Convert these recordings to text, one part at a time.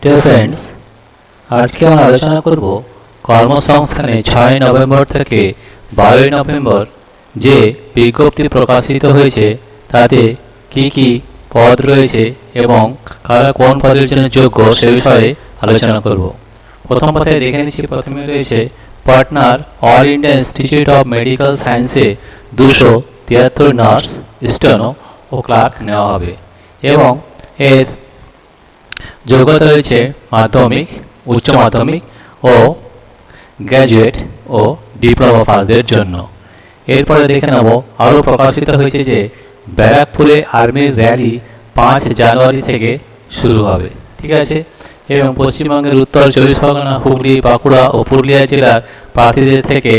Dear friends, আজকে আমরা আলোচনা করব কর্মসংস্থানে 6 নভেম্বর থেকে 12 নভেম্বর যে বিজ্ঞপ্তি প্রকাশিত হয়েছে তাতে কি কি পদ রয়েছে এবং কারা কোন পদের জন্য যোগ্য সে বিষয়ে আলোচনা করব। প্রথম পাতায় দেখে নিচ্ছি, প্রথমে রয়েছে partner All India Institute of Medical সায়েন্সে 273 নার্স, স্টেনো ও ক্লার্ক নেওয়া হবে এবং এর যোগ্যতা রয়েছে মাধ্যমিক, উচ্চ মাধ্যমিক ও গ্র্যাজুয়েট ও ডিপ্লোমা পাসদের জন্য। এরপরে দেখে নেব আরও প্রকাশিত হয়েছে যে ব্যারাকপুরে আর্মির র্যালি 5 জানুয়ারি থেকে শুরু হবে, ঠিক আছে। এবং পশ্চিমবঙ্গের উত্তর 24 পরগনা, হুগলি, বাঁকুড়া ও পুরুলিয়া জেলার প্রার্থীদের থেকে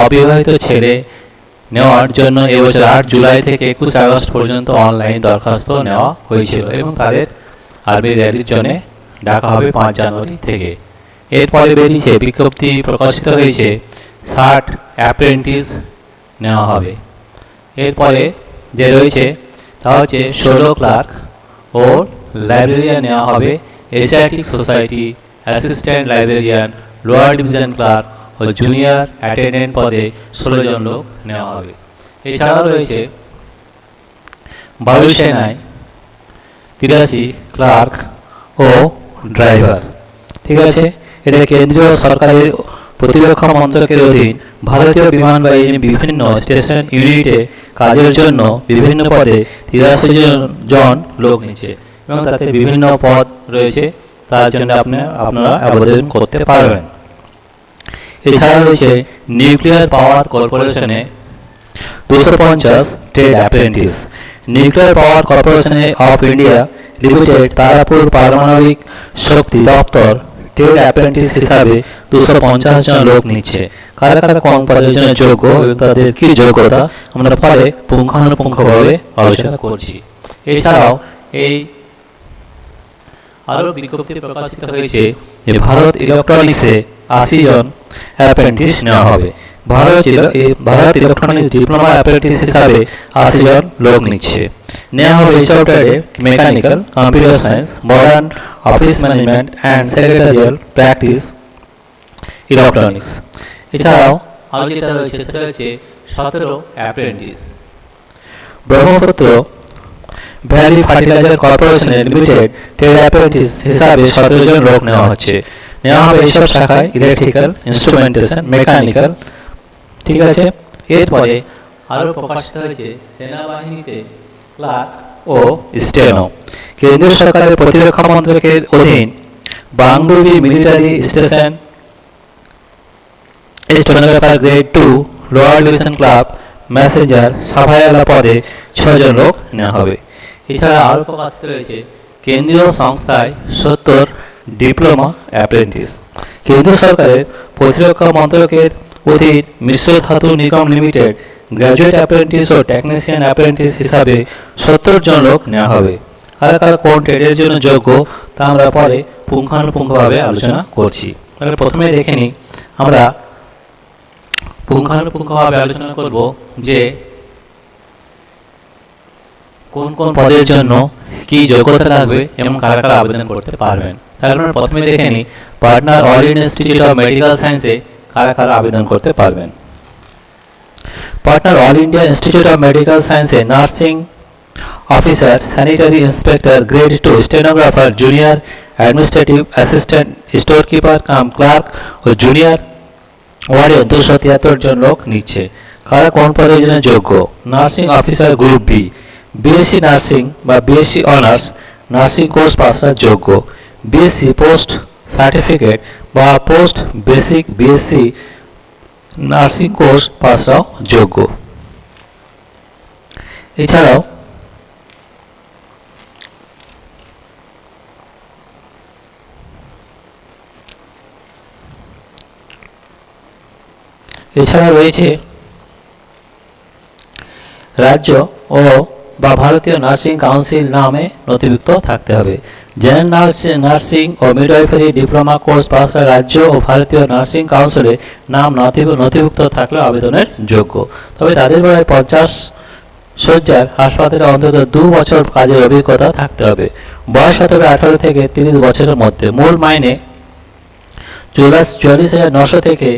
অবিবাহিত ছেলে নেওয়ার জন্য এবছর 8 জুলাই থেকে 21 আগস্ট পর্যন্ত অনলাইন দরখাস্ত নেওয়া হয়েছিল এবং তাদের আর্মি র্যালির জন্য ডাকা হবে 5 জানুয়ারি থেকে। এরপরে বেরিয়েছে বিজ্ঞপ্তি প্রকাশিত হয়েছে 60 অ্যাপ্রেন্টিস নেওয়া হবে। এরপরে যে রয়েছে তা হচ্ছে 16 ক্লার্ক ও লাইব্রেরিয়ান নেওয়া হবে। Asiatic Society assistant librarian, lower division clerk ও জুনিয়র অ্যাটেন্ডেন্ট পদে 16 জন লোক নেওয়া হবে। এছাড়াও রয়েছে বায়ুসেনায় 83 ক্লার্ক ও ড্রাইভার, ঠিক আছে। এটা কেন্দ্রীয় সরকারের প্রতিরক্ষা মন্ত্রকের অধীন ভারতীয় বিমান বাহিনী বিভিন্ন স্টেশন ইউনিটে কাজের জন্য বিভিন্ন পদে 83 জন লোক নিচ্ছে এবং তাতে বিভিন্ন পদ রয়েছে, তার জন্য আপনারা আবেদন করতে পারবেন। এছাড়া রয়েছে নিউক্লিয়ার পাওয়ার কর্পোরেশনে 250 trade apprentice. Nuclear Power Corporation of India Limited Tarapur পারমাণবিক শক্তি দপ্তর ট্রেড অ্যাপ্রেন্টিস হিসাবে 250 জন লোক নিচ্ছে। কারা কারা কোন পদের জন্য যোগ্য এবং তাদের কি যোগ্যতা আমরা পরে পুঙ্খানুপুঙ্খভাবে আলোচনা করছি। এছাড়াও এই আরও বিজ্ঞপ্তি প্রকাশিত হয়েছে যে ভারত ইলেকট্রনিক্সে 80 জন অ্যাপ্রেন্টিস নেওয়া হবে। ভারত ইলেকট্রনিক্স ডিপ্লোমা অ্যাপ্রেন্টিস হিসাবে 80 জন লোক নিচ্ছে। নেওয়া হবে সফটওয়্যারে mechanical, computer science, modern office management and secretarial practice, electronics. এছাড়াও আরও যেটা রয়েছে সেটা হচ্ছে 17 apprentice. Brahmaputra valley fertiliser corporation limited trade apprentice হিসাবে 17 জন লোক নেওয়া হচ্ছে। নেওয়া হবে এইসব শাখায় ইলেকট্রিক্যাল, ইনস্ট্রুমেন্টেশন, মেকানিক্যাল, ঠিক আছে। এরপরে আরও প্রকাশিত হয়েছে সেনাবাহিনীতে ক্লার্ক ও স্টেনো। কেন্দ্রীয় সরকারের প্রতিরক্ষা মন্ত্রকের অধীন Bangdubi military station stenographer grade 2 lower division club messenger সাফায়ালা পদে 6 জন লোক নেওয়া হবে। এছাড়া আরও প্রকাশিত রয়েছে কেন্দ্রীয় সংস্থায় 70 ডিপ্লোমা অ্যাপ্রেন্টিস। কেন্দ্র সরকারের প্রতিরক্ষা মন্ত্রকের অধীন মিশ্র ধাতু নিগম লিমিটেড গ্র্যাজুয়েট অ্যাপ্রেন্টিস ও টেকনিশিয়ান অ্যাপ্রেন্টিস হিসাবে 70 জন লোক নেওয়া হবে। কারা কারা কোন ট্রেডের জন্য যোগ্য তা আমরা পরে পুঙ্খানুপুঙ্খভাবে আলোচনা করছি। তাহলে প্রথমে দেখে নিই, আমরা পুঙ্খানুপুঙ্খভাবে আলোচনা করব যে কোন কোন পদের জন্য কি যোগ্যতা লাগবে এবং কারা কারা আবেদন করতে পারবেন। তাহলে আমরা প্রথমে দেখে নিই partner All India Institute of Medical সায়েন্সে কারা কারা আবেদন করতে পারবেন। Partner All India Institute of Medical সায়েন্সে nursing officer, sanitary inspector grade 2, stenographer, junior administrative assistant, store keeper cum clerk ও জুনিয়র ওয়ার্ডে 273 জন লোক নিচ্ছে। কারা কোন পদের জন্য যোগ্য? Nursing officer group B, BSc nursing বা বিএসসি অনার্স নার্সিং কোর্স পাসরা যোগ্য। বিএসসি পোস্ট সার্টিফিকেট বা post basic BSc nursing course পাসরাও যোগ্য। এছাড়াও রয়েছে রাজ্য ও বা ভারতীয় নার্সিং কাউন্সিল নামে নথিভুক্ত থাকতে হবে। জেনারেল নার্সিং ও মিডওয়াইফারি ডিপ্লোমা কোর্স পাসরা রাজ্য ও ভারতীয় নার্সিং কাউন্সিলে নাম নথিভুক্ত থাকলে আবেদনের যোগ্য। তবে তাদের বেলায় 50 শয্যার হাসপাতালে অন্তত 2 বছর কাজের অভিজ্ঞতা থাকতে হবে। বয়স হতে হবে 18 থেকে 30 বছরের মধ্যে। মূল মাইনে 44,900 থেকে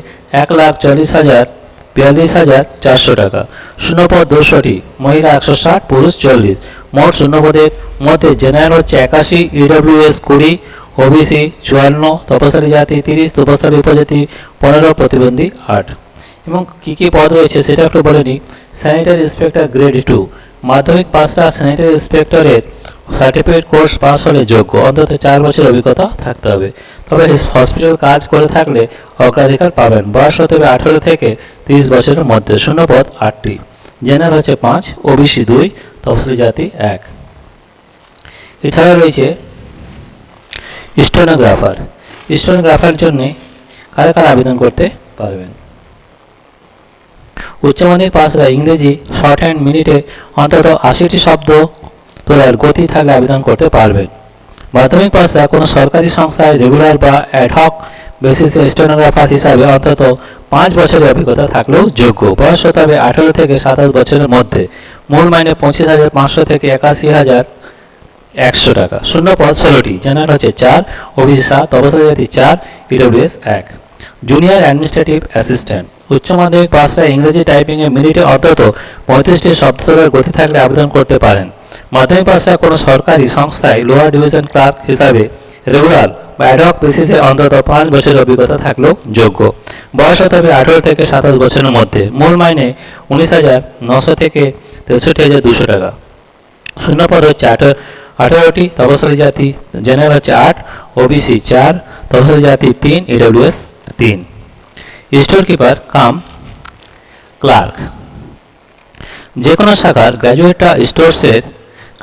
1,42,400 টাকা। শূন্যপদ 200টি, মহিলা 160, পুরুষ 40। মোট শূন্যপদের মধ্যে জেনারেল হচ্ছে 81, ইডব্লিউএস 20, ওবিসি 54, তপশিলি জাতি 30, তপশিলি উপজাতি 15, প্রতিবন্ধী 8। এবং কী কী পদ রয়েছে সেটা একটু বলে নিই। স্যানিটারি ইন্সপেক্টর গ্রেড 2, মাধ্যমিক পাসটা স্যানিটারি ইন্সপেক্টরের সার্টিফিকেট কোর্স পাস হলে যোগ্য, অন্তত 4 বছর অভিজ্ঞতা থাকতে হবে। তবে হসপিটাল কাজ করে থাকলে অগ্রাধিকার পাবেন। বয়স হতে হবে 18 থেকে 30 বছরের মধ্যে। শূন্যপদ 8টি, জেনারেল হচ্ছে 5, ওবিসি 2, তফসিলি জাতি 1। এছাড়া রয়েছে স্টেনোগ্রাফার। স্টেনোগ্রাফার জন্য কারা কারা আবেদন করতে পারবেন? উচ্চমানের পাসরা ইংরেজি শর্ট হ্যান্ড মিনিটে অন্তত 80টি শব্দ তোলার গতি থাকলে আবেদন করতে পারবেন। মাধ্যমিক পাসরা কোনো সরকারি সংস্থায় রেগুলার বা অ্যাডহক বেসিসে স্টেনোগ্রাফার হিসাবে অন্তত 5 বছরের অভিজ্ঞতা থাকলেও যোগ্য। বয়স হতে হবে 18 থেকে 27 বছরের মধ্যে। মূল মাইনে 25,500 থেকে 81,100 টাকা। শূন্যপদ 16টি, জেনারেল হচ্ছে 4, ওবিসি 7, তপশিলি জাতি 4, ইডব্লিউএস 1। Junior administrative assistant. উচ্চ মাধ্যমিক পাসরা ইংরেজি টাইপিংয়ে মিনিটে অন্তত 35টি শব্দ তোলার গতি থাকলে আবেদন করতে পারেন। মাধ্যমিক পাসরা কোনো সরকারি সংস্থায় লোয়ার ডিভিশন ক্লার্ক হিসাবে রেগুলার বা অ্যাডহক বেসিসে অন্তত 5 বছরের অভিজ্ঞতা থাকলেও যোগ্য। বয়স হতে হবে 18 থেকে 27 বছরের মধ্যে। মূল মাইনে 19,900 থেকে 63,200 টাকা। শূন্যপদ হচ্ছে 18টি, তপশিলি জাতি জেনারেল হচ্ছে 8, ওবিসি 4, তপশিলি জাতি 3, EWS 3। Store keeper cum clerk. যে কোনো শাখার গ্র্যাজুয়েটরা স্টোরসের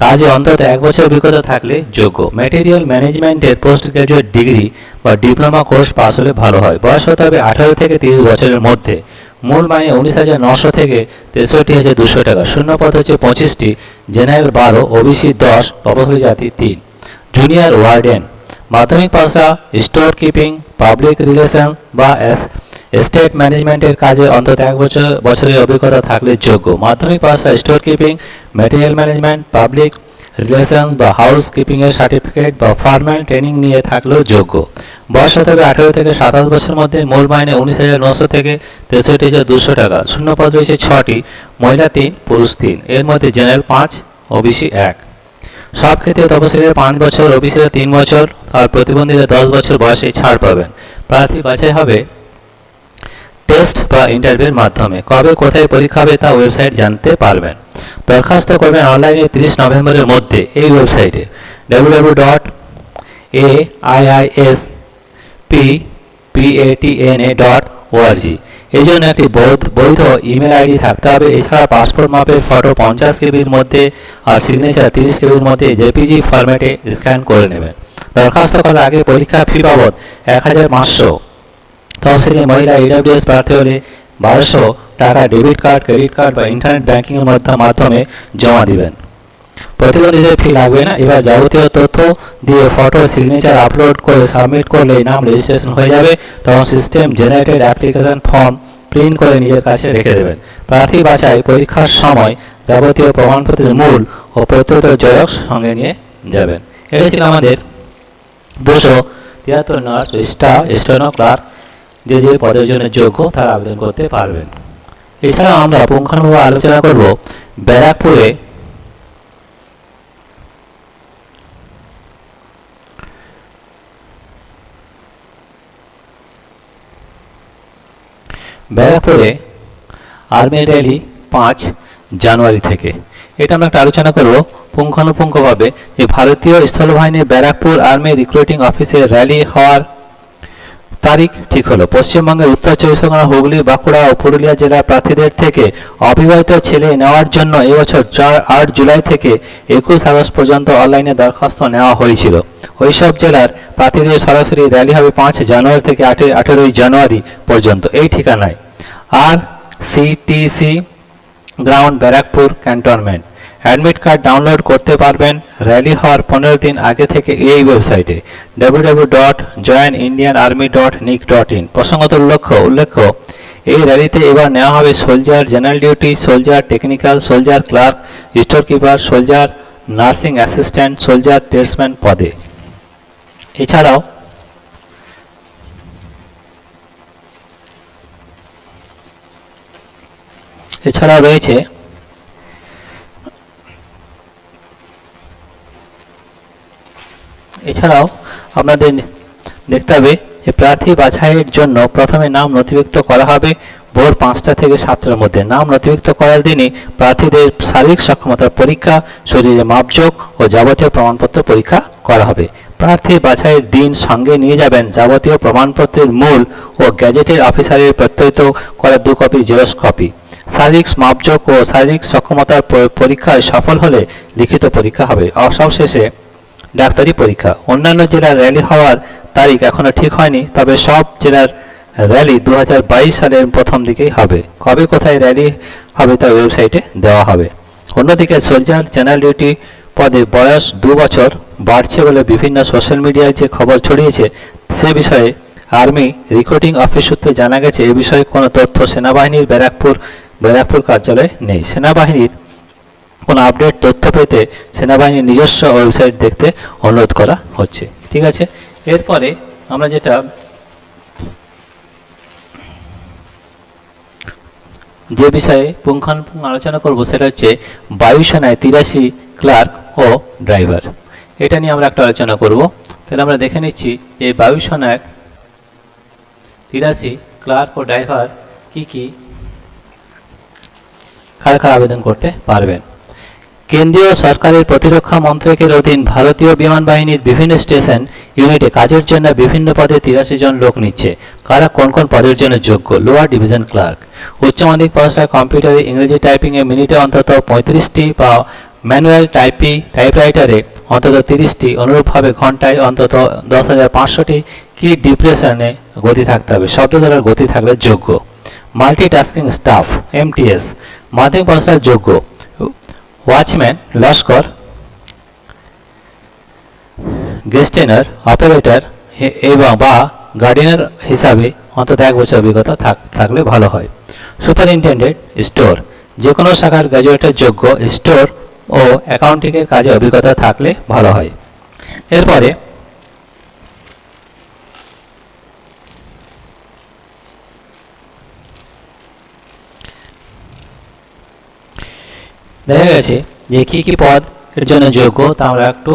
কাজে অন্তত 1 বছর অভিজ্ঞতা থাকলে যোগ্য। ম্যাটেরিয়াল ম্যানেজমেন্টের পোস্ট গ্র্যাজুয়েট ডিগ্রি বা ডিপ্লোমা কোর্স পাস হলে ভালো হয়। বয়স হতে হবে 18 থেকে 30 বছরের মধ্যে। মূল মাইনে 19,900 থেকে 63,200 টাকা। শূন্যপদ হচ্ছে 25টি, জেনারেল 12, ওবিসি 10, তপশিলি জাতি 3। Junior warden. মাধ্যমিক পাসরা স্টোর কিপিং, পাবলিক রিলেশন বা এস্টেট ম্যানেজমেন্টের কাজে অন্তত 1 বছরের অভিজ্ঞতা থাকলে যোগ্য। মাধ্যমিক পাসরা store keeping, material management, public relation বা হাউস কিপিংয়ের সার্টিফিকেট বা ফর্মাল ট্রেনিং নিয়ে থাকলেও যোগ্য। বয়স হতে হবে 18 থেকে 27 বছরের মধ্যে। মূল মাইনে 19,900 থেকে 63,200 টাকা। শূন্যপদ রয়েছে 6টি, মহিলা 3, পুরুষ 3। এর মধ্যে জেনারেল 5, ওবিসি 1। সব ক্ষেত্রে তপশিলীরা 5 বছর, ওবিসিরা 3 বছর আর প্রতিবন্ধীরা 10 বছর বয়সে ছাড় পাবেন। প্রার্থী বাছাই হবে টেস্ট বা ইন্টারভিউর মাধ্যমে। কবে কোথায় পরীক্ষা হবে তা ওয়েবসাইট জানতে পারবেন। দরখাস্ত করবেন অনলাইনে 30 নভেম্বরের মধ্যে এই ওয়েবসাইটে www.aispatna.org। এই জন্য একটি বৈধ ইমেল আইডি থাকতে হবে। এছাড়া পাসপোর্ট মাপের ফটো 50 কেবির মধ্যে আর সিগনেচার 30 কেবির মধ্যে জেপিজি ফরম্যাটে স্ক্যান করে নেবেন। দরখাস্ত করার আগে পরীক্ষা ফি বাবদ 1,500। তফসিলি মহিলা ইডব্লিউএস প্রার্থী হলে 1200 টাকা ডেবিট কার্ড, ক্রেডিট কার্ড বা ইন্টারনেট ব্যাংকিংয়ের মাধ্যমে জমা দিবেন। প্রতিবন্ধীদের ফি লাগবে না। এবার যাবতীয় তথ্য দিয়ে ফটো, সিগনেচার আপলোড করে সাবমিট করলে নাম রেজিস্ট্রেশন হয়ে যাবে। তখন system generated application form print করে নিজের কাছে রেখে দেবেন। প্রার্থী বাছাই পরীক্ষার সময় যাবতীয় প্রমাণপত্রের মূল ও প্রত্যুত জেরক্স সঙ্গে নিয়ে যাবেন। এটাই ছিল আমাদের 273 নার্স স্টেনো ক্লার্ক যে পদের জন্য যোগ্য তারা আবেদন করতে পারবেন। এছাড়া আমরা পুঙ্খানুপুঙ্খ আলোচনা করব ব্যারাকপুরে আর্মি র্যালি 5 জানুয়ারি থেকে। এটা আমরা একটা আলোচনা করব পুঙ্খানুপুঙ্খভাবে যে ভারতীয় স্থলবাহিনীর ব্যারাকপুর আর্মি রিক্রুটিং অফিসে র্যালি হওয়ার তারিখ ঠিক হলো। পশ্চিমবঙ্গের উত্তর 24 পরগনা, হুগলি, বাঁকুড়া ও পুরুলিয়া জেলার প্রার্থীদের থেকে অবিবাহিত ছেলে নেওয়ার জন্য এবছর 8 জুলাই থেকে 21 আগস্ট পর্যন্ত অনলাইনে দরখাস্ত নেওয়া হয়েছিল। ওইসব জেলার প্রার্থীদের সরাসরি র্যালি হবে 5 জানুয়ারি থেকে 18 জানুয়ারি পর্যন্ত এই ঠিকানায়। RCTC ground, Barrackpore cantonment. Admit card download করতে পারবেন র্যালি হওয়ার 15 দিন আগে থেকে এই ওয়েবসাইটে www.joinindianarmy.nic.in। প্রসঙ্গত উল্লেখ্য এই র্যালিতে এবার নেওয়া হবে soldier, general duty, soldier, technical, soldier clerk, store keeper, soldier, nursing assistant, soldier tradesman পদে। এছাড়াও রয়েছে আপনাদের দেখতে হবে যে প্রার্থী বাছাইয়ের জন্য প্রথমে নাম নথিভুক্ত করা হবে ভোর 5টা থেকে 7টার মধ্যে। নাম নথিভুক্ত করার দিনই প্রার্থীদের শারীরিক সক্ষমতার পরীক্ষা, শরীরে মাপযোগ ও যাবতীয় প্রমাণপত্র পরীক্ষা করা হবে। প্রার্থী বাছাইয়ের দিন সঙ্গে নিয়ে যাবেন যাবতীয় প্রমাণপত্রের মূল ও গ্যাজেটের অফিসারের প্রত্যয়িত করা 2 কপি জেরক্স কপি। শারীরিক মাপযোগ ও শারীরিক সক্ষমতার পরীক্ষায় সফল হলে লিখিত পরীক্ষা হবে। সবশেষে ডাক্তারি পরীক্ষা। অন্যান্য জেলার র্যালি হওয়ার তারিখ এখনো ঠিক হয়নি, তবে সব জেলার র্যালি 2022 সালের প্রথম দিকেই হবে। কবে কোথায় র্যালি হবে তা ওয়েবসাইটে দেওয়া হবে। অন্যদিকে সোলজার জেনারেল ডিউটি পদে বয়স 2 বছর বাড়ছে বলে বিভিন্ন সোশ্যাল মিডিয়ায় যে খবর ছড়িয়েছে সে বিষয়ে আর্মি রিক্রুটিং অফিস সূত্রে জানা গেছে এ বিষয়ে কোনো তথ্য সেনাবাহিনীর ব্যারাকপুর কার্যালয়ে নেই। সেনাবাহিনীর কোনো আপডেট তথ্য পেতে সেনাবাহিনীর নিজস্ব ওয়েবসাইট দেখতে অনুরোধ করা হচ্ছে। ঠিক আছে, এরপরে আমরা যেটা যে বিষয়ে পুঙ্খানুপুঙ্খ আলোচনা করব সেটা হচ্ছে বায়ুসেনায় 83 ক্লার্ক ও ড্রাইভার। এটা নিয়ে আমরা একটা আলোচনা করব। তাহলে আমরা দেখে নিচ্ছি যে বায়ুসেনায় 83 ক্লার্ক ও ড্রাইভার কি কারা আবেদন করতে পারবেন। কেন্দ্রীয় সরকারের প্রতিরক্ষা মন্ত্রকের অধীন ভারতীয় বিমান বাহিনীর বিভিন্ন স্টেশন ইউনিটে কাজের জন্য বিভিন্ন পদে 83 জন লোক নিচ্ছে। কারা কোন কোন পদের জন্য যোগ্য? Lower division clerk. উচ্চ মাধ্যমিক পড়াশোনায় কম্পিউটারে ইংরেজি টাইপিংয়ে মিনিটে অন্তত 35টি বা ম্যানুয়াল টাইপরাইটারে অন্তত 30টি, অনুরূপভাবে ঘন্টায় অন্তত 10,500টি কি ডিপ্রেশনে গতি থাকতে হবে। শব্দ ধরার গতি থাকলে যোগ্য। মাল্টিটাস্কিং স্টাফ MTS মাধ্যমিক পড়াশোনার যোগ্য। ওয়াচম্যান, লস্কর, গেস্টেনার, অপারেটর এবং বা গার্ডিয়ানের হিসাবে অন্তত 1 বছর অভিজ্ঞতা থাকলে ভালো হয়। সুপারিনটেন্ডেন্ট স্টোর যে কোনো শাখার গ্র্যাজুয়েটের যোগ্য। স্টোর ও অ্যাকাউন্টিংয়ের কাজে অভিজ্ঞতা থাকলে ভালো হয়। এরপরে দেখা গেছে যে কি পদ এর জন্য যোগ্য তা আমরা একটু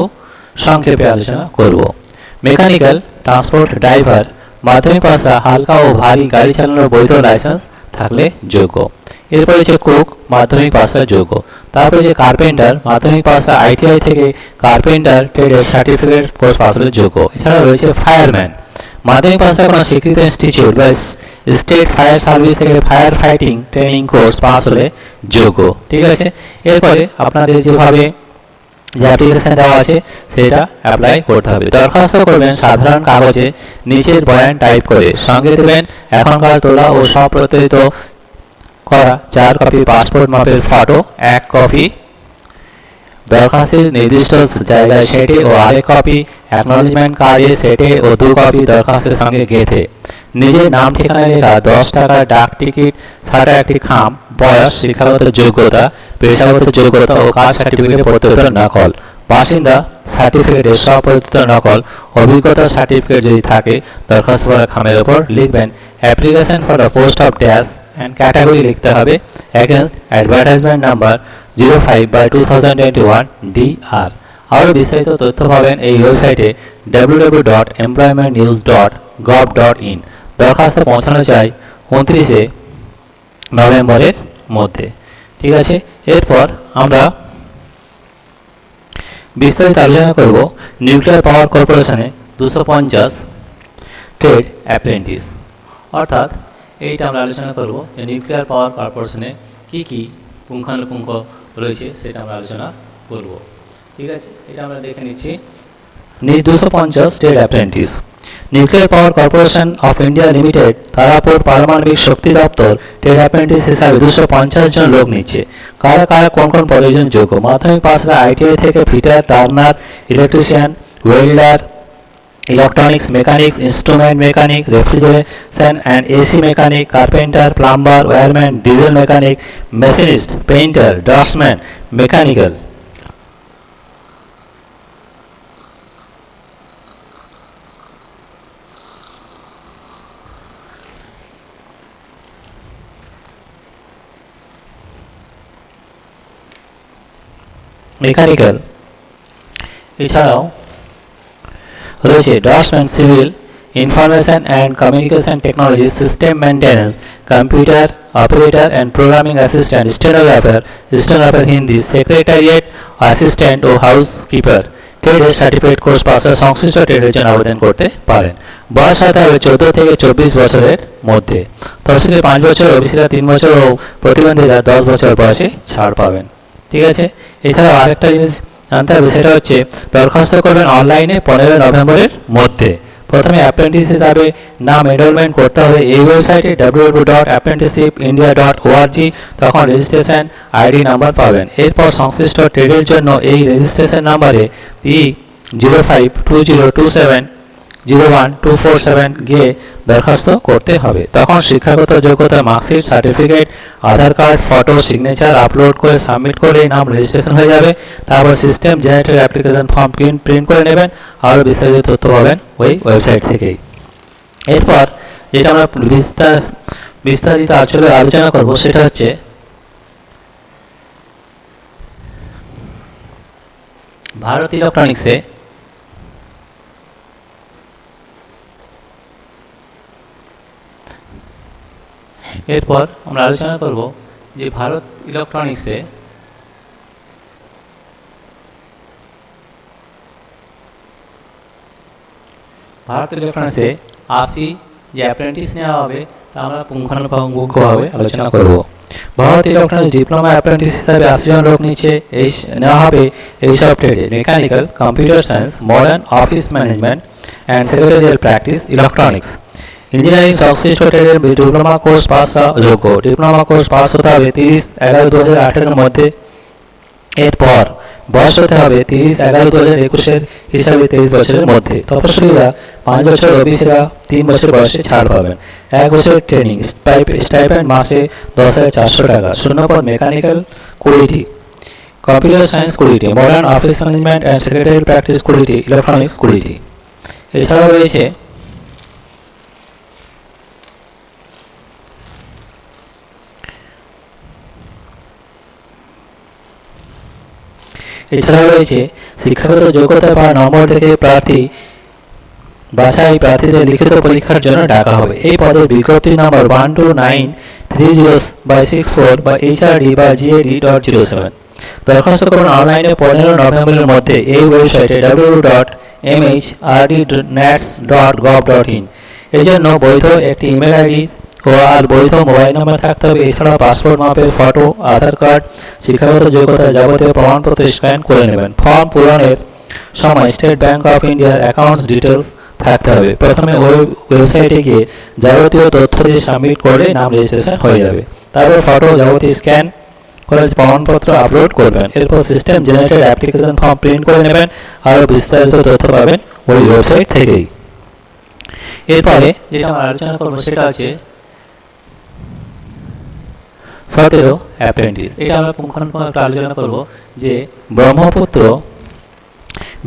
সংক্ষেপে আলোচনা করব। মেকানিক্যাল ট্রান্সপোর্ট ড্রাইভার মাধ্যমিক পাশা হালকা ও ভারী গাড়ি চালানোর বৈধ লাইসেন্স থাকলে যোগ্য। এরপরে হচ্ছে কুক মাধ্যমিক পাশা যোগ্য। তারপরে যে কার্পেন্টার মাধ্যমিক পাশা ITI থেকে কার্পেন্টার ট্রেডের সার্টিফিকেট কোর্স পাস হলে যোগ্য। এছাড়া রয়েছে ফায়ারম্যান মাধ্যমিক পাশা কোনো স্বীকৃত ইনস্টিটিউট বা স্টেট ফায়ার সার্ভিস থেকে fire fighting training course pass হলে যোগ্য। ঠিক আছে, এরপরে আপনাদের যেভাবে যে অ্যাপ্লিকেশন দেওয়া আছে সেটা অ্যাপ্লাই করতে হবে। দরখাস্ত করবেন সাধারণ কাগজে নিচের বয়ান টাইপ করে, সঙ্গে দেবেন এখনকার তোলা ও সম্প্রতিত করা 4 কপি পাসপোর্ট মাপের ফটো, 1 কপি দরখাস্তের নির্দিষ্ট জায়গায় সেটে ও আরেক কপি অ্যাকনোলেজমেন্ট কার্ডে সেটে ও 2 কপি দরখাস্তের সঙ্গে গেঁথে। নিজের নাম ঠিকানা লেখা, 10 টাকার ডাক টিকিট ছাড়া একটি খাম, বয়স, শিক্ষাগত যোগ্যতা, পেশাগত যোগ্যতা ও কাস্ট সার্টিফিকেট প্রত্যেকটা নকল, বাসিন্দা সার্টিফিকেটের সপরিচিত নকল, অভিজ্ঞতা সার্টিফিকেট যদি থাকে দরখাস্ত করা খামের ওপর লিখবেন application for the post of dash and category লিখতে হবে এগেনস্ট অ্যাডভার্টাইজমেন্ট নাম্বার 05/2021 DR। আরও বিস্তারিত তথ্য পাবেন এই ওয়েবসাইটে www.employmentnews.gov.in। দরখাস্ত পৌঁছানো চাই 29 নভেম্বরের মধ্যে। ঠিক আছে, এরপর আমরা বিস্তারিত আলোচনা করব নিউক্লিয়ার পাওয়ার কর্পোরেশনে 250 ট্রেড অ্যাপ্রেন্টিস। অর্থাৎ এইটা আমরা আলোচনা করব যে নিউক্লিয়ার পাওয়ার কর্পোরেশনে কি পুঙ্খানুপুঙ্খ রয়েছে সেটা আমরা আলোচনা করব। ঠিক আছে, এটা আমরা দেখে নিচ্ছি। 250 trade apprentice. Nuclear Power Corporation of India Limited Tarapur পারমাণবিক শক্তি দপ্তর ট্রেড অ্যাপ্রেন্টিস হিসাবে 250 জন লোক নিচ্ছে। কারা কোন কোন পদের জন্য যোগ্য? মাধ্যমিক পাশরা ITI থেকে fitter, turner, electrician, welder, electronics mechanics, instrument mechanic, refrigeration and AC mechanic, carpenter, plumber, wireman, diesel mechanic, machinist, painter, draftsman, mechanical. Mechanical এছাড়াও রয়েছে draftsman civil information and communication technology system maintenance computer operator and programming assistant stenographer Hindi secretariat assistant ও housekeeper ট্রেডের certificate course পাশের সংশ্লিষ্ট ট্রেডের জন্য আবেদন করতে পারেন। বয়স হতে হবে 14 থেকে 24 বছরের মধ্যে। তফসিলি 5 বছর, ওবিসিরা 3 বছর ও প্রতিবন্ধীরা 10 বছর বয়সে ছাড় পাবেন। ঠিক আছে, এছাড়াও আরেকটা জিনিস জানতে হবে, সেটা হচ্ছে দরখাস্ত করবেন অনলাইনে 15 নভেম্বরের মধ্যে। প্রথমে অ্যাপ্রেন্টিস হিসাবে নাম এনরোলমেন্ট করতে হবে এই ওয়েবসাইটে www.apprenticeshipindia.org। তখন রেজিস্ট্রেশন আইডি নাম্বার পাবেন। এরপর সংশ্লিষ্ট ট্রেডের জন্য এই রেজিস্ট্রেশন নাম্বারে E05202701 গিয়ে দরখাস্ত করতে হবে। তখন শিক্ষাগত যোগ্যতা, মার্কশিট, সার্টিফিকেট, আধার কার্ড, ফটো, সিগনেচার আপলোড করে সাবমিট করে নাম রেজিস্ট্রেশন হয়ে যাবে। তারপর system generated application form print করে নেবেন। আরও বিস্তারিত তথ্য পাবেন ওই ওয়েবসাইট থেকেই। এরপর যেটা আমরা বিস্তারিত আলোচনা করব সেটা হচ্ছে ভারত ইলেকট্রনিক্সে এরপর আমরা আলোচনা করব যে ভারত ইলেকট্রনিক্সে আসি যে অ্যাপ্রেন্টিস নেওয়া হবে তা আমরা পুঙ্খানুপুঙ্খভাবে আলোচনা করব। ভারত ইলেকট্রনিক্স ডিপ্লোমা অ্যাপ্রেন্টিস হিসাবে 80 জন লোক নিচে নেওয়া হবে এইসব ট্রেডে: mechanical, computer science, modern office management and secretarial practice, electronics. Engineering সংশ্লিষ্ট ট্রেডের ডিপ্লোমা কোর্স পাস যোগ্য। ডিপ্লোমা কোর্স পাস হতে হবে 30/11/2018 মধ্যে। এরপর বয়স হতে হবে 30/11/2021 হিসাবে 23 বছরের মধ্যে। তপশিলীরা 5 বছর, ওবিসিরা 3 বছর বয়সে ছাড় পাবেন। 1 বছরের ট্রেনিং স্টাইপেন্ড মাসে 10,400 টাকা। শূন্যপদ মেকানিক্যাল 20টি, কম্পিউটার সায়েন্স 20টি, modern office management and secretarial practice 20টি, ইলেকট্রনিক্স 20টি। এছাড়াও রয়েছে শিক্ষাগত যোগ্যতা বা নম্বর থেকে প্রার্থীদের লিখিত পরীক্ষার জন্য ডাকা হবে। এই পদের বিজ্ঞপ্তি নম্বর 129306/64 বা HRD বা GAD.07। দরখাস্ত করুন অনলাইনে 15 নভেম্বরের মধ্যে এই ওয়েবসাইটে www.mhrnats.gov.in। এর জন্য বৈধ একটি ইমেল আইডি ও আর বৈধ মোবাইল নাম্বার থাকতে হবে। এছাড়া পাসপোর্ট মাপের ফটো, আধার কার্ড, শিক্ষাগত যোগ্যতা যাবতীয় প্রমাণপত্র স্ক্যান করে নেবেন। ফর্ম পূরণের সময় স্টেট ব্যাংক অফ ইন্ডিয়ার অ্যাকাউন্টস ডিটেলস থাকতে হবে। প্রথমে ওই ওয়েবসাইটে গিয়ে যাবতীয় তথ্য দিয়ে সাবমিট করলে নাম রেজিস্ট্রেশন হয়ে যাবে। তারপর ফটো যাবতীয় স্ক্যান করে প্রমাণপত্র আপলোড করবেন। এরপর system generated application form print করে নেবেন। আরও বিস্তারিত তথ্য পাবেন ওই ওয়েবসাইট থেকেই। এরপরে যেটা আমরা আলোচনা করবো সেটা হচ্ছে 17 অ্যাপ্রেন্টিস। এটা আমরা পুঙ্খানুপুঙ্খ একটা আলোচনা করব যে Brahmaputra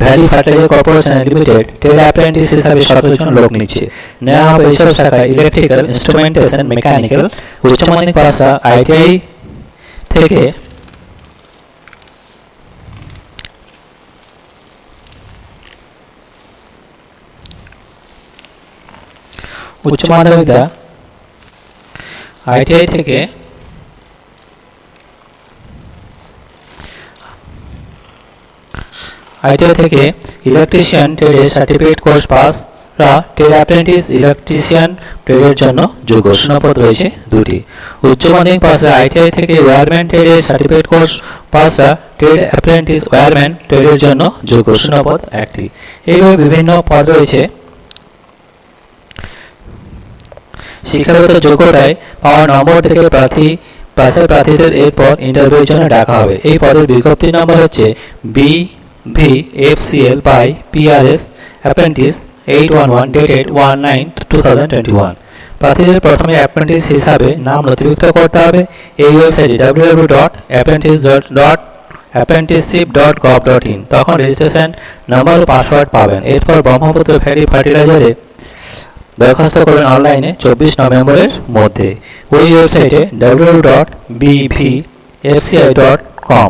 valley fertiliser corporation limited trade apprentice হিসাবে 17 জন লোক নিচ্ছে। নেওয়া হবে এইসব শাখায়: ইলেকট্রিক্যাল, ইনস্ট্রুমেন্টেশন, মেকানিক্যাল, উচ্চ মাধ্যমিক পাশরা ITI থেকে ITI থেকে ইলেকট্রিশিয়ান ট্রেডের সার্টিফিকেট কোর্স পাসরা ট্রেড অ্যাপ্রেন্টিস ইলেকট্রিশিয়ান ট্রেডের জন্য যোগ্য। শূন্যপদ রয়েছে 2টি। উচ্চ মাধ্যমিক পাসরা ITI থেকে ওয়্যারম্যান ট্রেডের সার্টিফিকেট কোর্স পাসরা ট্রেড অ্যাপ্রেন্টিস ওয়্যারম্যান ট্রেডের জন্য যোগ্য। শূন্যপদ 1টি। এইভাবে বিভিন্ন পদ রয়েছে। শিক্ষাগত যোগ্যতায় পাওয়া নম্বর থেকে প্রার্থীদের এরপর ইন্টারভিউর জন্য ডাকা হবে। এই পদের বিজ্ঞপ্তি নম্বর হচ্ছে BVFCL/PRS অ্যাপ্রেন্টিস 811 dated 1/9/2021। প্রার্থীদের প্রথমে অ্যাপ্রেন্টিস হিসাবে নাম নথিভুক্ত করতে হবে এই ওয়েবসাইটে www.apprenticeship.gov.in। তখন রেজিস্ট্রেশন নাম্বার ও পাসওয়ার্ড পাবেন। এরপর ব্রহ্মপুত্র ভ্যালি ফার্টিলাইজারে দরখাস্ত করবেন অনলাইনে 24 নভেম্বরের মধ্যে ওই ওয়েবসাইটে www.bvfci.com।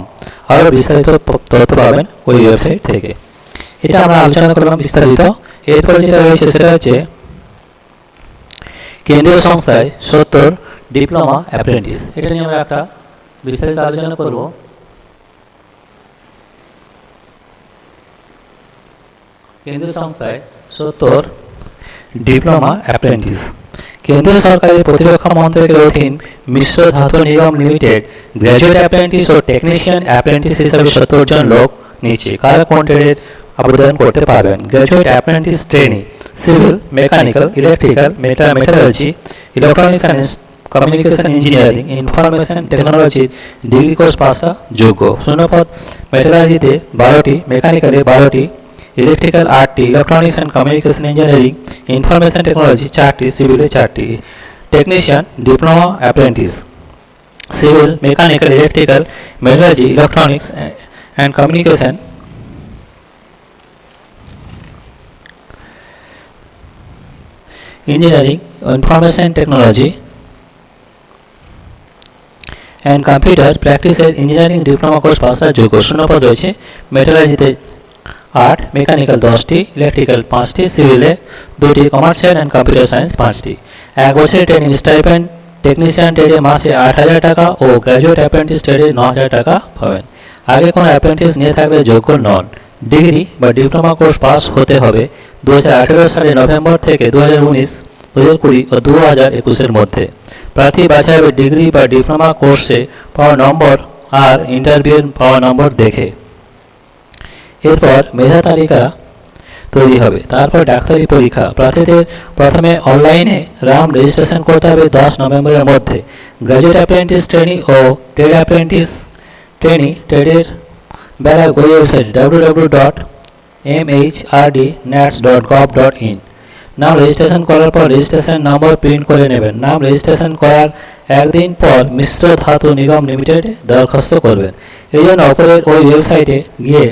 আরও বিস্তারিত তথ্য পাবেন ওই ওয়েবসাইট থেকে। এটা আমরা আলোচনা করলাম বিস্তারিত। এরপর যেটা রয়েছে সেটা হচ্ছে কেন্দ্রীয় সংস্থায় 70 ডিপ্লোমা অ্যাপ্রেন্টিস। এটা নিয়ে আমরা একটা বিস্তারিত আলোচনা করব। কেন্দ্রীয় সংস্থায় 70 ডিপ্লোমা অ্যাপ্রেন্টিস। কেন্দ্রীয় সরকারের প্রতিরক্ষা মন্ত্রকের অধীন মিশ্র ধাতু নিগম লিমিটেড গ্র্যাজুয়েট অ্যাপ্রেন্টিস ও টেকনিশিয়ান অ্যাপ্রেন্টিস হিসাবে 70 জন লোক নিচ্ছে। কারা কোন ট্রেডের আবেদন করতে পারবেন? Graduate apprentice trainee civil, mechanical, electrical, metallurgy, electronics and communication engineering, information technology degree course পাসা যোগ্য। শূন্যপদ মেটালজিতে 12টি, মেকানিক্যালে 12টি, ইলেকট্রিক্যাল 8টি, electronics and communication engineering, information technology 4টি, সিভিলে 4টি। Technician diploma apprentice civil, mechanical, electrical, metallurgy, electronics and communication engineering, information technology and computer প্র্যাকটিসের ইঞ্জিনিয়ারিং ডিপ্লোমা কোর্স পাসের যোগ্য। শূন্যপদ রয়েছে মেটালজিতে 8, মেকানিক্যাল 10টি, ইলেকট্রিক্যাল 5টি, সিভিলে 2টি, কমার্শিয়াল অ্যান্ড কম্পিউটার সায়েন্স 5টি। 1 বছরের ট্রেনিং স্টাইপেন্ড টেকনিশিয়ান ট্রেডে মাসে 8,000 টাকা ও গ্র্যাজুয়েট অ্যাপ্রেন্টিস ট্রেডে 9,000 টাকা পাবেন। আগে কোনো অ্যাপ্রেন্টিস নিয়ে থাকলে যোগ্য নন। ডিগ্রি বা ডিপ্লোমা কোর্স পাস হতে হবে 2018 সালের নভেম্বর থেকে 2019, 2020 ও 2021-এর মধ্যে। প্রার্থী বাছাই হবে ডিগ্রি বা ডিপ্লোমা কোর্সে পাওয়া নম্বর আর ইন্টারভিউ পাওয়া নম্বর দেখে। এরপর মেধা তালিকা তৈরি হবে। তারপর ডাক্তারি পরীক্ষা। প্রার্থীদের প্রথমে অনলাইনে রেজিস্ট্রেশন করতে হবে 10 নভেম্বরের মধ্যে। গ্র্যাজুয়েট অ্যাপ্রেন্টিস ট্রেনি ও ট্রেড অ্যাপ্রেন্টিস ট্রেনি ট্রেডের বেলা ওই ওয়েবসাইট www.mhrdnats.gov.in। নাম রেজিস্ট্রেশন করার পর রেজিস্ট্রেশন নম্বর প্রিন্ট করে নেবেন। নাম রেজিস্ট্রেশন করার একদিন পর মিশ্র ধাতু নিগম লিমিটেডে দরখাস্ত করবেন। এই জন্য অপরের ওই ওয়েবসাইটে গিয়ে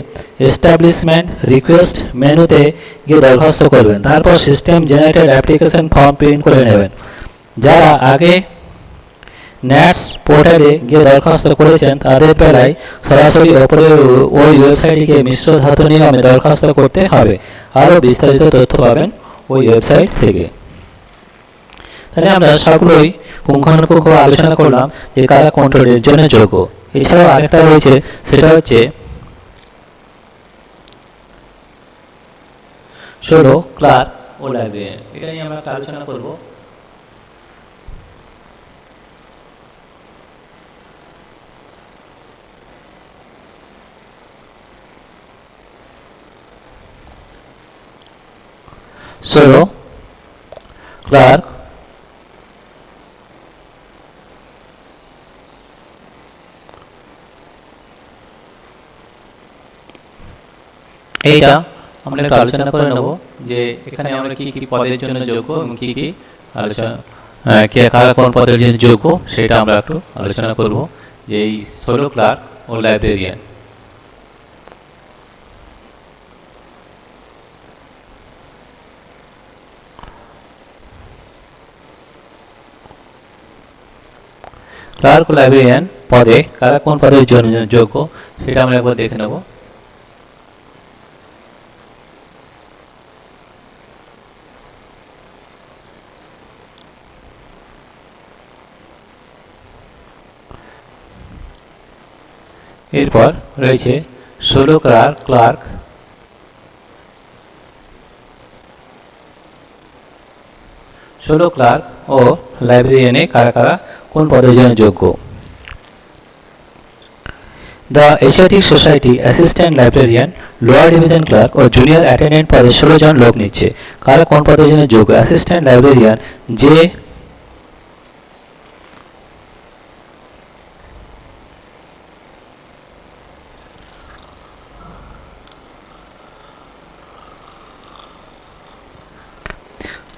এস্টাবলিশমেন্ট রিকোয়েস্ট মেনুতে গিয়ে দরখাস্ত করবেন। তারপর system generated application form print করে নেবেন। যারা আগে ন্যাটস পোর্টালে গিয়ে দরখাস্ত করেছেন তাদের বেলায় সরাসরি অপরের ওই ওয়েবসাইটে গিয়ে মিশ্র ধাতু নিগমে দরখাস্ত করতে হবে। আরও বিস্তারিত তথ্য পাবেন ওই ওয়েবসাইট থেকে। তাহলে আমরা সবগুলোই পুঙ্খানুপুঙ্খ আলোচনা করলাম যে কারা কোন ট্রেডের জন্য যোগ্য। এছাড়াও আরেকটা রয়েছে সেটা হচ্ছে 16 ক্লার্ক ও লাইব্রেরিয়ান। এটা নিয়ে আমরা একটা আলোচনা করব। ক্লার্ক এইটা আমরা একটু আলোচনা করে নেব যে এখানে আমরা কি কি পদের জন্য যোগ্য এবং কি কি আলোচনা কারা কোন পদের জন্য যোগ্য সেটা আমরা একটু আলোচনা করব। যে এই 16 ক্লার্ক ও লাইব্রেরিয়ান। ক্লার্ক ও লাইব্রেরিয়ান পদে কারা কোন পদের জন্য যোগ্য সেটা আমরা একবার দেখে নেব। এরপর রয়েছে 16 ক্লার্ক ও লাইব্রেরিয়ানে কারা কারা কোন পদের জন্য যোগ্য। The Asiatic Society assistant librarian, lower division clerk ও জুনিয়র অ্যাটেন্ডেন্ট পদে 16 জন লোক নিচ্ছে। কারা কোন পদের জন্য যোগ্য? অ্যাসিস্ট্যান্ট লাইব্রেরিয়ান যে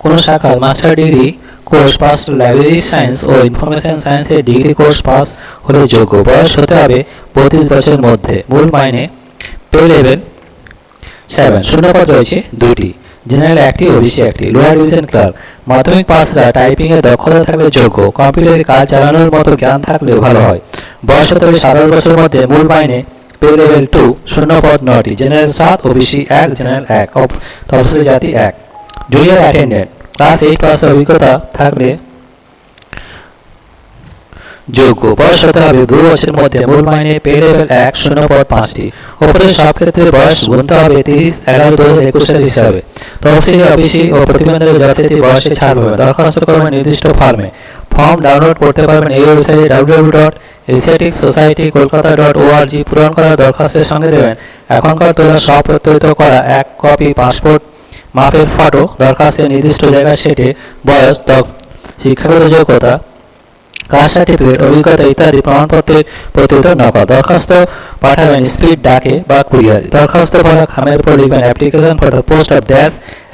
কোনো শাখার master degree course pass, library science ও ইনফরমেশন সায়েন্সের ডিগ্রি কোর্স পাস হলে যোগ্য। বয়স হতে হবে 32 বছরের মধ্যে। মূল মাইনে পে লেভেল 7। শূন্যপদ রয়েছে 2টি, জেনারেল 1টি, ওবিসি 1টি। লোয়ার ডিভিশন ক্লার্ক, মাধ্যমিক পাসরা টাইপিংয়ে দক্ষতা থাকলে যোগ্য। কম্পিউটারে কাজ চালানোর মতো জ্ঞান থাকলেও ভালো হয়। বয়স হতে হবে 27 বছরের মধ্যে। মূল মাইনে পে লেভেল 2। শূন্যপদ 9টি, জেনারেল 7, ওবিসি 1, জেনারেল 1, তফসিলি জাতি 1। জুনিয়র অ্যাটেন্ডেন্ট, ক্লাস 8 পাসের অভিজ্ঞতা থাকলে যোগ্য। বয়স হতে হবে 2 বছরের মধ্যে। মূল মাইনে পে লেভেল 1। শূন্যপদ 5টি। ওপরের সব ক্ষেত্রে বয়স গুনতে হবে 30/11/2021 হিসাবে। তফসিলি, ওবিসি ও প্রতিবন্ধীদের যথারীতি বয়সে ছাড় পাবে। দরখাস্ত করবেন নির্দিষ্ট ফর্মে। ফর্ম ডাউনলোড করতে পারবেন এই ওয়েবসাইটে www.asiaticsociety.kolkata.org। পূরণ করা দরখাস্তের সঙ্গে দেবেন এখনকার তোলা স্বপ্রত্যয়িত করা 1 কপি পাসপোর্ট মাপের ফটো, দরখাস্তের নির্দিষ্ট জায়গায় সেটে বয়স, শিক্ষাগত যোগ্যতা, কাস্ট সার্টিফিকেট, অভিজ্ঞতা ইত্যাদি প্রমাণপত্রের প্রত্যেক নকল। দরখাস্ত পাঠাবেন স্পিড ডাকে বা কুরিয়ারে। দরখাস্ত ভরা খামের উপর লিখবেন application for the post of dash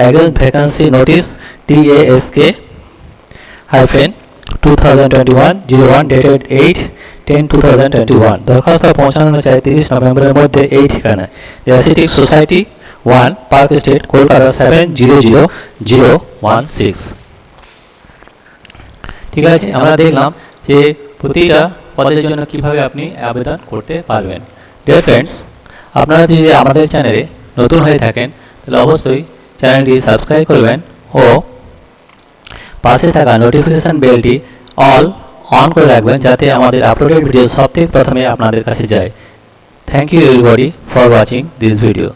against vacancy notice TASK-2021-01 dated 8/10/2021। দরখাস্ত পৌঁছানো চাই 30 নভেম্বরের মধ্যে এই ঠিকানায়, এসিটিক্স সোসাইটি 1, পার্ক স্ট্রিট, কলকাতা 700016। ঠিক আছে, আমরা দেখলাম যে প্রতিটা পদের জন্য কিভাবে আপনি আবেদন করতে পারবেন। ডিয়ার ফ্রেন্ডস, আপনারা যদি আমাদের চ্যানেলে নতুন হয়ে থাকেন তাহলে অবশ্যই চ্যানেলটি সাবস্ক্রাইব করবেন ও পাশে থাকা নোটিফিকেশন বেলটি অন করে রাখবেন, যাতে আমাদের আপলোডেড ভিডিও সবথেকে প্রথমে আপনাদের কাছে যায়। Thank you everybody for watching this video.